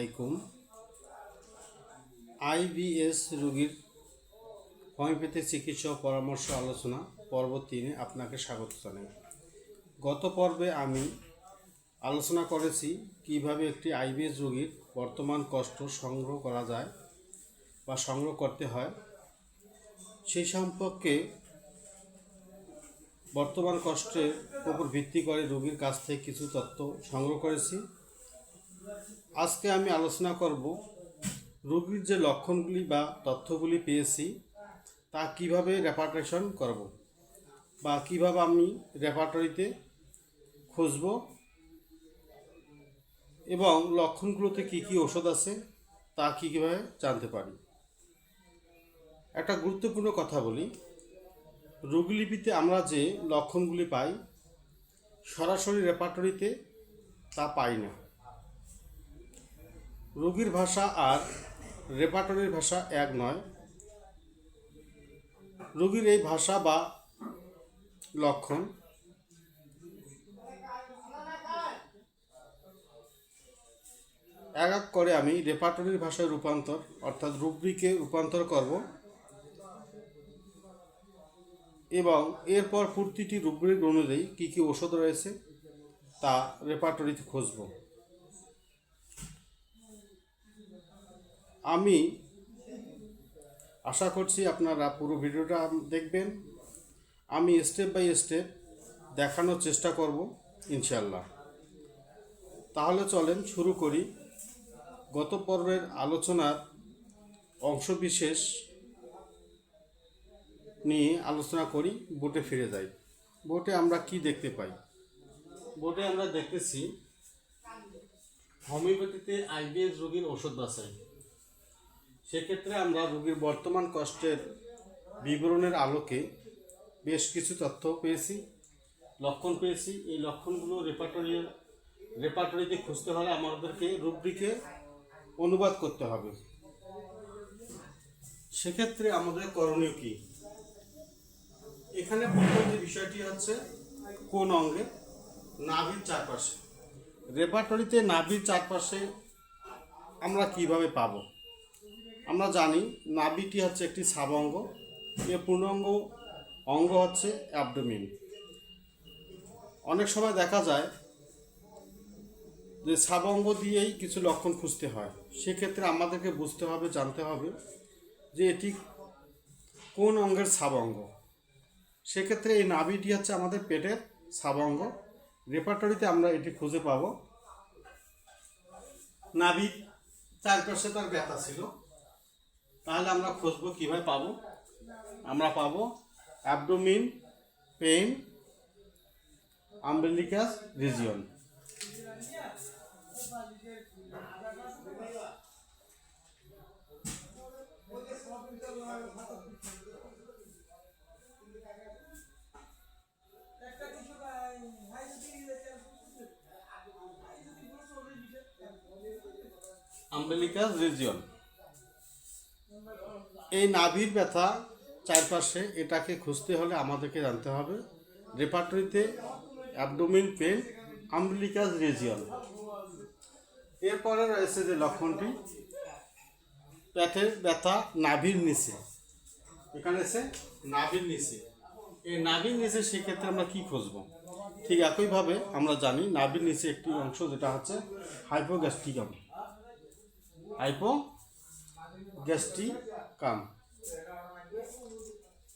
আলাইকুম। আইবিএস রোগীর হোমিওপ্যাথি চিকিৎসা পরামর্শ আলোচনা পর্ব 3-এ আপনাকে স্বাগত জানাই। গত পর্বে আমি আলোচনা করেছি কিভাবে একটি আইবিএস রোগীর বর্তমান কষ্ট সংগ্রহ করা যায় বা সংগ্রহ করতে হয়, সেই সম্পর্কে বর্তমান কষ্টের উপর ভিত্তি করে রোগীর কাছ থেকে কিছু তথ্য সংগ্রহ করেছি। আজকে আমি আলোচনা করব রোগীর যে লক্ষণগুলি বা তথ্যগুলি পেয়েছি তা কিভাবে রেপার্টেশন করব বা কিভাবে আমি রেপার্টরিতে খুঁজব এবং লক্ষণগুলোতে কি কি ওষুধ আছে তা কীভাবে জানতে পারি। একটা গুরুত্বপূর্ণ কথা বলি, রোগীলিপিতে আমরা যে লক্ষণগুলি পাই সরাসরি রেপার্টরিতে তা পাই না। রোগীর ভাষা আর রেপার্টরির ভাষা এক নয়। রোগীর এই ভাষা বা লক্ষণ এক এক করে আমি রেপার্টরির ভাষায় রূপান্তর অর্থাৎ রুব্রিকে রূপান্তর করব এবং এরপর প্রতিটি রুব্রিক অনুযায়ী কী কী ওষুধ রয়েছে তা রেপার্টরিতে খুঁজব। আমি আশা করছি আপনারা পুরো ভিডিওটা দেখবেন। আমি স্টেপ বাই স্টেপ দেখানোর চেষ্টা করব ইনশাল্লাহ। তাহলে চলেন শুরু করি। গত পর্বের আলোচনার অংশবিশেষ নিয়ে আলোচনা করি। বোর্ডে ফিরে যাই। বোর্ডে আমরা কি দেখতে পাই? বোর্ডে আমরা দেখতেছি হোমিওপ্যাথিতে আইবিএস রোগীর ওষুধ বাছাই। সেক্ষেত্রে আমরা রোগীর বর্তমান কষ্টের বিবরণের আলোকে বেশ কিছু তথ্য পেয়েছি, লক্ষণ পেয়েছি। এই লক্ষণগুলো রেপার্টরিতে খুঁজতে হলে আমাদেরকে রুব্রিকে অনুবাদ করতে হবে। সেক্ষেত্রে আমাদের করণীয় কি? এখানে প্রথম যে বিষয়টি হচ্ছে কোন অঙ্গে? নাভির চারপাশে। রেপার্টরিতে নাভির চারপাশে আমরা কিভাবে পাব? আমরা জানি নাভিটি হচ্ছে একটি সাব অঙ্গ, এর পূর্ণাঙ্গ অঙ্গ হচ্ছে অ্যাবডোমেন। অনেক সময় দেখা যায় যে সাব অঙ্গ দিয়েই কিছু লক্ষণ খুঁজতে হয়। সেক্ষেত্রে আমাদেরকে বুঝতে হবে, জানতে হবে যে এটি কোন অঙ্গের সাব অঙ্গ। সেক্ষেত্রে এই নাভিটি হচ্ছে আমাদের পেটের সাব অঙ্গ। রেপার্টরিতে আমরা এটি খুঁজে পাব। নাভির চারপাশে তার ব্যথা ছিল, তাহলে আমরা খুঁজবো কীভাবে পাবো? আমরা পাবো abdomen pain umbilicus region. Umbilicus region এই নাভির ব্যথা চারপাশে, এটাকে খুঁজতে হলে আমাদেরকে জানতে হবে রেপার্টরিতে অ্যাবডোমেন পেন আম্বিলিকাস রিজিয়ন। এরপরে রয়েছে যে লক্ষণটি পেটের ব্যথা নাভির নিচে। এখানে এসে নাভির নিচে, এই নাভির নিচে সেক্ষেত্রে আমরা কি খুঁজবো? ঠিক একইভাবে আমরা জানি নাভির নিচে একটি অংশ যেটা হচ্ছে হাইপোগ্যাস্ট্রিকাম। হাইপোগ্যাস্ট্রিকাম,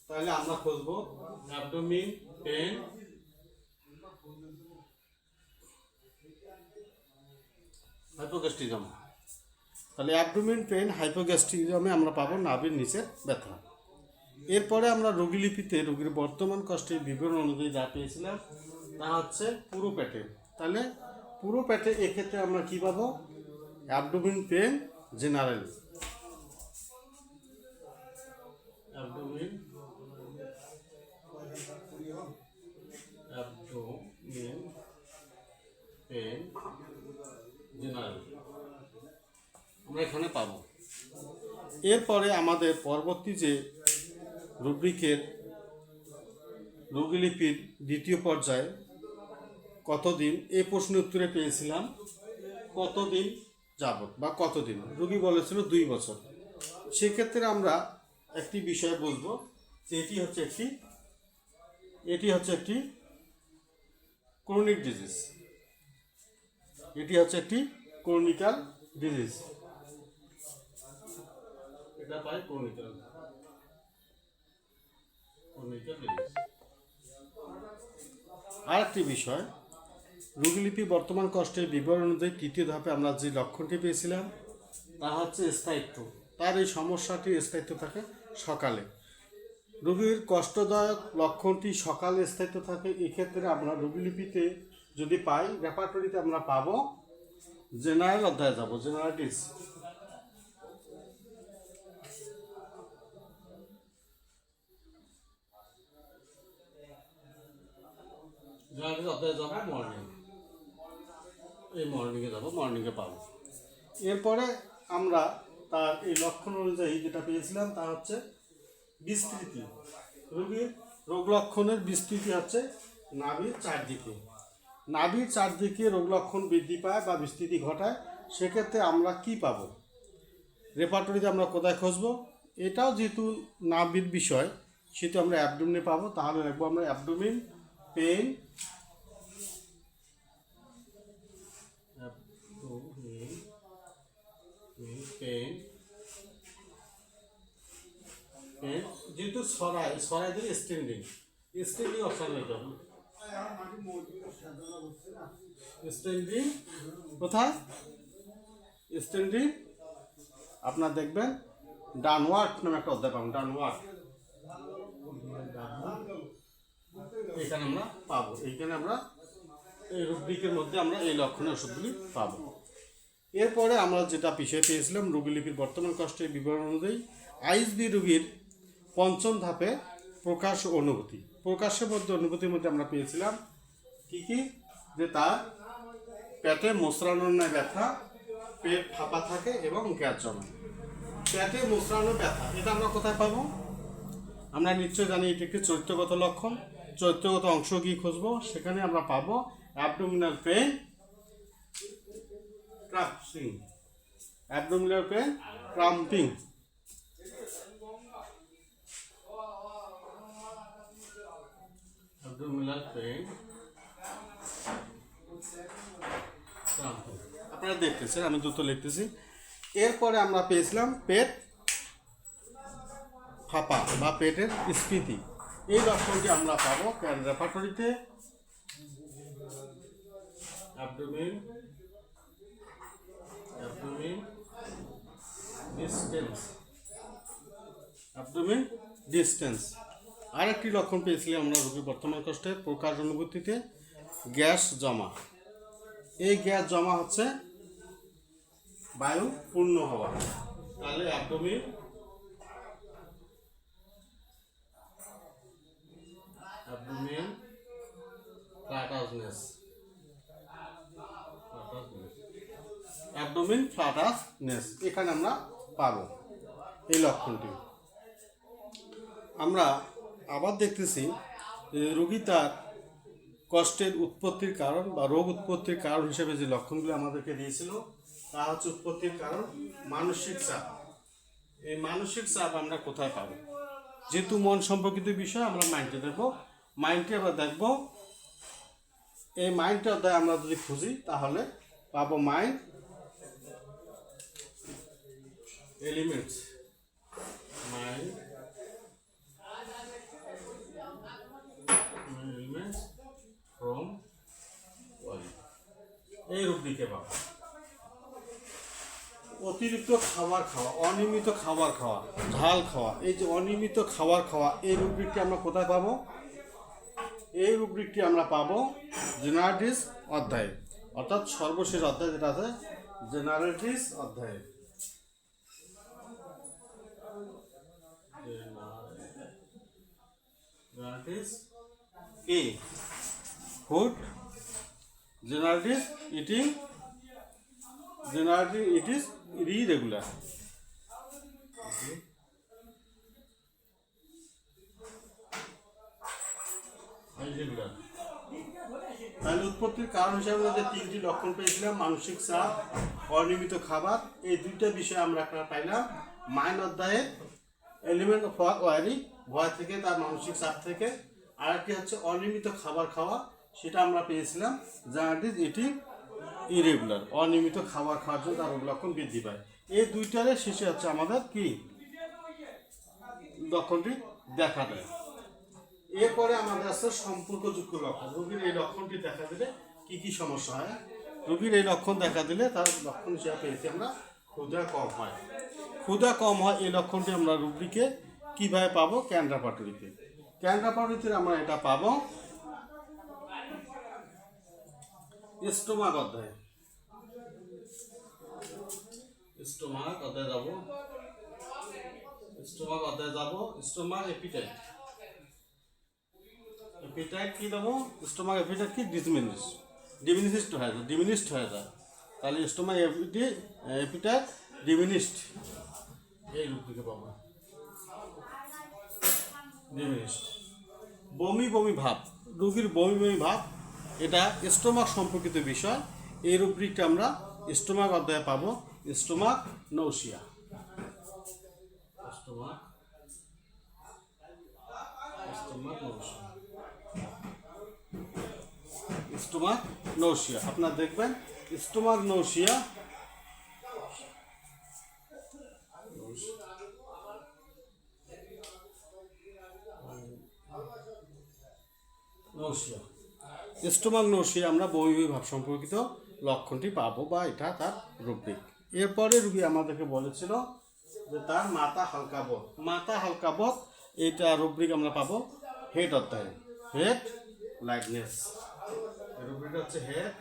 তাহলে আমরা খুঁজবো অ্যাবডোমেন পেন হাইপোগ্যাস্ট্রিকাম। তাহলে অ্যাবডোমেন পেন হাইপোগ্যাস্ট্রিকামে আমরা পাবো নাভির নিচের ব্যথা। এরপরে আমরা রোগীলিপিতে রোগীর বর্তমান কষ্টের বিবরণ অনুযায়ী যা পেয়েছিলাম তা হচ্ছে পুরো পেটে। তাহলে পুরো পেটে এক্ষেত্রে আমরা কী পাবো? Abdomen pain general. Abdomen pain general আমরা এখানে পাবো। এরপরে আমাদের পরবর্তী যে রুব্রিকের রোগীলিপির দ্বিতীয় পর্যায়ে কতদিন, এই প্রশ্নের উত্তরে পেয়েছিলাম কতদিন যাবত বা কতদিন, রোগী বলেছিল 2 বছর। সেক্ষেত্রে আমরা একটি বিষয় বলবো যে এটি হচ্ছে একটি ক্রনিক ডিজিজ, এটি হচ্ছে একটি ক্রনিক্যাল ডিজিজ, এটা পাই ক্রনিক্যাল ডিজিজ। আর একটি বিষয়, রোগীলিপি বর্তমান কষ্টের বিবরণ অনুযায়ী তৃতীয় ধাপে আমরা যে লক্ষণটি পেয়েছিলাম তা হচ্ছে স্থায়িত্ব। তার এই সমস্যাটির স্থায়িত্ব থাকে সকালে। রোগীর কষ্টদায়ক লক্ষণটি সকালে স্থায়িত্ব থাকে। এক্ষেত্রে আমরা রোগীলিপিতে যদি পাই, রেপার্টরিতে আমরা পাবো জেনারেল অধ্যায়ে যাব, জেনারেটিস। জেনারেটিস অধ্যায়ে যাব মর্নিং, এই মর্নিংয়ে যাব, মর্নিংয়ে পাবো। এরপরে আমরা তার এই লক্ষণ অনুযায়ী যেটা পেয়েছিলাম তা হচ্ছে বিস্তৃতি। রোগীর রোগ লক্ষণের বিস্তৃতি হচ্ছে নাভির চারদিকে। নাভির চারদিকে রোগ লক্ষণ বৃদ্ধি পায় বা বিস্তৃতি ঘটায়। সেক্ষেত্রে আমরা কি পাবো? রেপার্টরিতে আমরা কোথায় খুঁজবো? এটাও যেহেতু নাভির বিষয়, সেহেতু আমরা অ্যাবডোমেনে পাবো। তাহলে রাখবো আমরা অ্যাবডোমেন পেইন, যেহেতু সরাই দিলে স্ট্যান্ডিং অপশন হয়ে যাবে। স্ট্যান্ডিং কোথায়? স্ট্যান্ডিং আপনার দেখবেন ডানওয়ার্ড নামে একটা অধ্যায় পাবেন, ডানওয়ার্ড। এখানে আমরা পাবো, এইখানে আমরা এই রুব্রিকের মধ্যে আমরা এই লক্ষণের ওষুধগুলি পাবো। এরপরে আমরা যেটা বিষয় পেয়েছিলাম রোগীলিপির বর্তমান কষ্টের বিবরণ অনুযায়ী আইএসবি রোগীর পঞ্চম ধাপে প্রকাশ ও অনুভূতি। প্রকাশের মধ্যে অনুভূতির মধ্যে আমরা পেয়েছিলাম কি যে তার পেটে মোচড়ানোর ন্যায় ব্যথা, পেট ফাঁপা থাকে এবং গ্যাস জমে। পেটে মোচড়ানো ব্যথা, এটা আমরা কোথায় পাবো? আমরা নিশ্চয় জানি এটি একটি চরিত্রগত লক্ষণ। চরিত্রগত অংশ কি খুঁজবো? সেখানে আমরা পাবো abdominal pain, cramping, abdominal pain, cramping. Abdominal pain, cramping. আপনারা দেখতেছেন, আমি দ্রুত লিখতেছি। এরপরে আমরা পেয়েছিলাম পেট ফাঁপা বা পেটের স্ফীতি। এই লক্ষণটি আমরা পাবো রেপার্টরিতে অ্যাবডোমেন ডিস্টেন্স। আর একটি লক্ষণ পেয়েছিলাম আমরা রোগীর বর্তমান কষ্টের প্রকাশ অনুভূতিতে গ্যাস জমা। এই গ্যাস জমা হচ্ছে বায়ু পূর্ণ হওয়া। তাহলে অ্যাবডোমেন ফ্ল্যাটাসনেস, অ্যাবডোমেন ফ্ল্যাটাসনেস এখানে আমরা পাবো এই লক্ষণটি। আমরা আবার দেখতেছি রোগী তার কষ্টের উৎপত্তির কারণ বা রোগ উৎপত্তির কারণ হিসেবে যে লক্ষণগুলো আমাদেরকে দিয়েছিল তা হচ্ছে উৎপত্তির কারণ মানসিক চাপ। এই মানসিক চাপ আমরা কোথায় পাবো? যেহেতু মন সম্পর্কিত বিষয়, আমরা মাইন্ডে দেখবো। মাইন্ডে আবার দেখবো, এই মাইন্ডটা অধ্যায় আমরা যদি খুঁজি তাহলে পাবো mind elements, mind elements from body. এই রূপটিকে পাবো। অতিরিক্ত খাবার খাওয়া, অনিয়মিত খাবার খাওয়া, ঝাল খাওয়া, এই যে অনিয়মিত খাবার খাওয়া, এই রুব্রিকটি আমরা কোথায় পাবো? এই রুব্রিকটি আমরা পাবো জেনারেটিস অধ্যায়ে, অর্থাৎ সর্বশেষ অধ্যায় যেটা আছে জেনারেটিস অধ্যায়ে। জেনারেটিস কি? ফুড, জেনারেটিস ইটিং, জেনারেটিস ইট ইজ irregular. তাহলে উৎপত্তির কারণ হিসাবে যে তিনটি লক্ষণ পেয়েছিলাম, মানসিক চাপ, অনিয়মিত খাবার, এই দুইটা বিষয় আমরা একটা পাইলাম মাইন অধ্যায়ে এলিমেন্ট অফ ওয়ারি, ভয় থেকে, তার মানসিক চাপ থেকে। আরেকটি হচ্ছে অনিয়মিত খাবার খাওয়া, সেটা আমরা পেয়েছিলাম জার্নাটিস ইটিং ইরেগুলার, অনিয়মিত খাবার খাওয়ার জন্য তার রোগ লক্ষণ বৃদ্ধি পায়। এই দুইটারে শেষে হচ্ছে আমাদের কি লক্ষণটি দেখা দেয়। এরপরে আমাদের আছে সম্পর্কযুক্ত লক্ষণ। রোগীর এই লক্ষণটি দেখা দিলে কি কি সমস্যা হয়? রোগীর এই লক্ষণ দেখা দিলে তার লক্ষণ হিসেবে পেয়েছি আমরা ক্ষুধা কম হয়। ক্ষুধা কম হয় এই লক্ষণটি আমরা রোগীকে কিভাবে পাবো? ক্যান্ডা পাটুরিতে। ক্যান্ডা পাটুরিতে আমরা এটা পাবো স্টোমাক অধ্যায়ে। স্টোমাক অধ্যায়ে যাব, স্টোমাক অধ্যায়ে যাব। স্টোমাক এপিটাইট, এপিটাইট কি দেবো? স্টোমাক এপিটাইট কি ডিমিনিশড হয়ে যায়। তাহলে স্টোমাক এপিটাইট ডিমিনিশড, এই রূপটিকে পাবো ডিমিনিশড। বমি বমি ভাব, রোগীর বমি বমি ভাব, এটা স্টোমাক সম্পর্কিত বিষয়। এই রূপটিটা আমরা স্টোমাক অধ্যায়ে পাবো stomach nausea. Stomach nausea, stomach nausea. আপনারা দেখবেন স্টোমাক নৌসিয়া, স্টোমাক নৌসিয়া আমরা বমি বমি ভাব সম্পর্কিত লক্ষণটি পাবো, বা এটা তার রূপদিক। এরপরে রুগী আমাদেরকে বলেছিল যে তার মাথা হালকা বোধ। মাথা হালকা বোধ, এইটা রুব্রিক আমরা পাবো হেড অধ্যায়ে, হেড লাইটনেস। রুব্রিকটা হচ্ছে হেড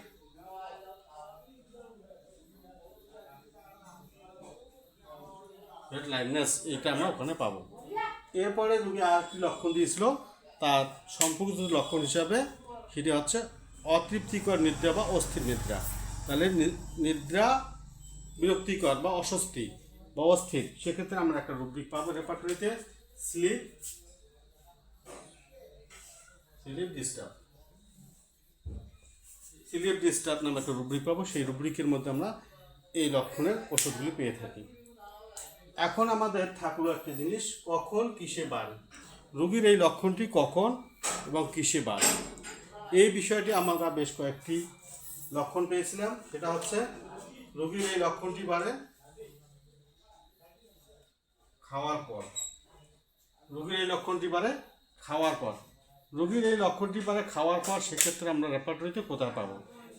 লাইটনেস, এটা আমরা ওখানে পাবো। এরপরে রুগী আর কি লক্ষণ দিয়েছিল তার সম্পর্কিত লক্ষণ হিসাবে, সেটি হচ্ছে অতৃপ্তিকর নিদ্রা বা অস্থির নিদ্রা। তাহলে নিদ্রা বিরক্তিকর বা অস্বস্তি বা অস্থির, সেক্ষেত্রে আমরা একটা রুব্রিক পাবো রেপার্টরিতে স্লিপ ডিস্টার্ব। স্লিপ ডিস্টার্ব নামে একটা রুব্রিক পাবো, সেই রুব্রিকের মধ্যে আমরা এই লক্ষণের ওষুধগুলি পেয়ে থাকি। এখন আমাদের থাকলো একটা জিনিস, কখন কিসে বাড়ে রোগীর এই লক্ষণটি, কখন এবং কিসে বাড়ে। এই বিষয়টি আমরা বেশ কয়েকটি লক্ষণ পেয়েছিলাম। সেটা হচ্ছে রোগীর এই লক্ষণটি বাড়ে খাওয়ার পর। রোগীর এই লক্ষণটি বাড়ে খাওয়ার পর। রোগীর এই লক্ষণটি বাড়ে খাওয়ার পর, সেক্ষেত্রে আমরা রেপার্টরিতে কোথায় পাবো?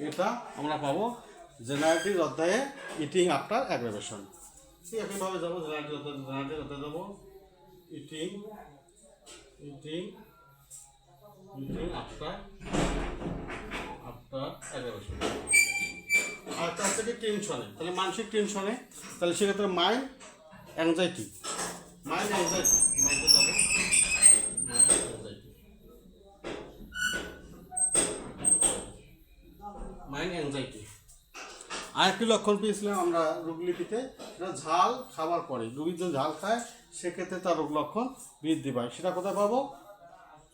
এটা আমরা পাবো জেনারেটিভ অধ্যায়ে ইটিং আফটার অ্যাগ্রাভেশন। একইভাবে যাবো জেনারেটিভ অধ্যায়ে যাবো ইটিং আফটার অ্যাগ্রাভেশন। আর তার থেকে টেনশনে, তাহলে মানসিক টেনশনে, তাহলে সেক্ষেত্রে মাইন্ড অ্যাংজাইটি, মাইন্ড অ্যাংজাইটি। আরেকটি লক্ষণ পেয়েছিলাম আমরা রোগলিপিতে, সেটা ঝাল খাবার পরে। রোগী যদি ঝাল খায় সেক্ষেত্রে তার রোগ লক্ষণ বৃদ্ধি পায়। সেটা কোথায় পাবো?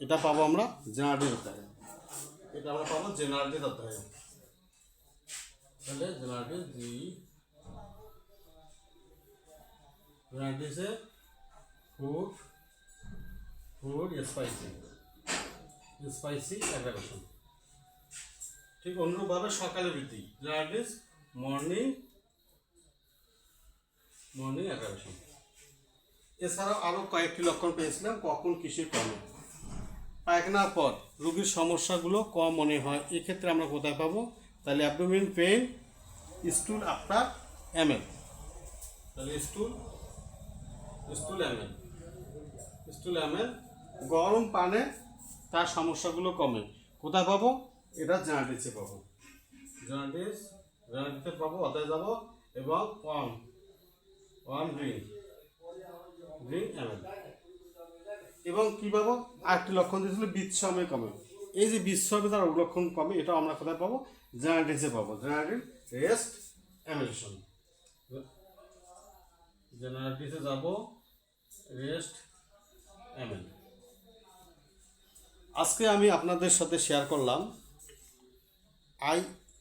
এটা পাবো আমরা জেনারেটিভ অধ্যায়ে। এটা আমরা পাবো জেনারেটিভ অধ্যায়ে। তাহলে জেনারেটিভে ফুড স্পাইসি অ্যাগ্রাভেশন। ঠিক অনুরূপভাবে সকালে বৃদ্ধি, জেনারেটিভ মর্নিং অ্যাগ্রাভেশন। এছাড়াও আরও কয়েকটি লক্ষণ পেয়েছিলাম কখন কিসের কমে। পায়খানার পর রোগীর সমস্যাগুলো কম মনে হয়, এক্ষেত্রে আমরা কোথায় পাবো? তাহলে অ্যাবডোমেন পেইন, স্টুল আফটার এমএল। তাহলে স্টুল এমএল, গরম পানে তার সমস্যাগুলো কমে, কোথায় পাবো? এটা জেনারেটিভে পাবো। জেনারেটিভে পাবো, অধ্যায় যাবো এবং ওয়ান ড্রিঙ্ক এমএল। এবং কী পাবো? আরেকটি লক্ষণ দিয়েছিল বিশ্রামে কমে। এই যে বিশ্রামে তার লক্ষণ কমে, এটা আমরা কোথায় পাবো? জেনারেটিভে পাবো। Generative rest amination. জেনারেটিভে যাব রেস্ট এমএল। আজকে আমি আপনাদের সাথে শেয়ার করলাম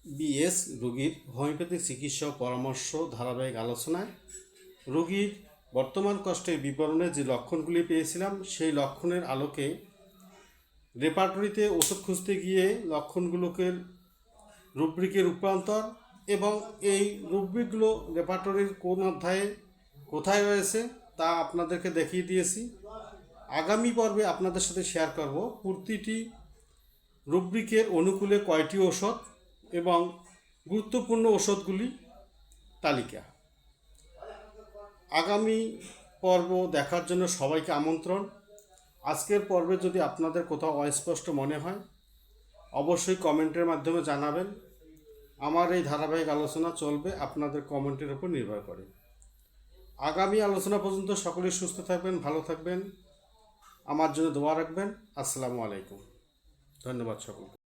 বিএস রোগীর হোমিওপ্যাথিক চিকিৎসা ও পরামর্শ ধারাবাহিক আলোচনায় রোগীর বর্তমান কষ্টের বিবরণে যে লক্ষণগুলি পেয়েছিলাম সেই লক্ষণের আলোকে রেপার্টরিতে ওষুধ খুঁজতে গিয়ে লক্ষণগুলোকে রুব্রিকে রূপান্তর এবং এই রুব্রিকগুলো রেপার্টরির কোন অধ্যায়ে কোথায় রয়েছে তা আপনাদেরকে দেখিয়ে দিয়েছি। আগামী পর্বে আপনাদের সাথে শেয়ার করব প্রতিটি রুব্রিকের অনুকূলে কয়টি ওষুধ এবং গুরুত্বপূর্ণ ওষুধগুলি তালিকা। আগামী পর্ব দেখার জন্য সবাইকে আমন্ত্রণ। আজকের পর্বে যদি আপনাদের কোথাও অস্পষ্ট মনে হয় অবশ্যই কমেন্টের মাধ্যমে জানাবেন। আমার এই ধারাবাহিক আলোচনা চলবে আপনাদের কমেন্টের উপর নির্ভর করে। আগামী আলোচনা পর্যন্ত সকলেই সুস্থ থাকবেন, ভালো থাকবেন, আমার জন্য দোয়া রাখবেন। আসসালামু আলাইকুম। ধন্যবাদ সকলকে।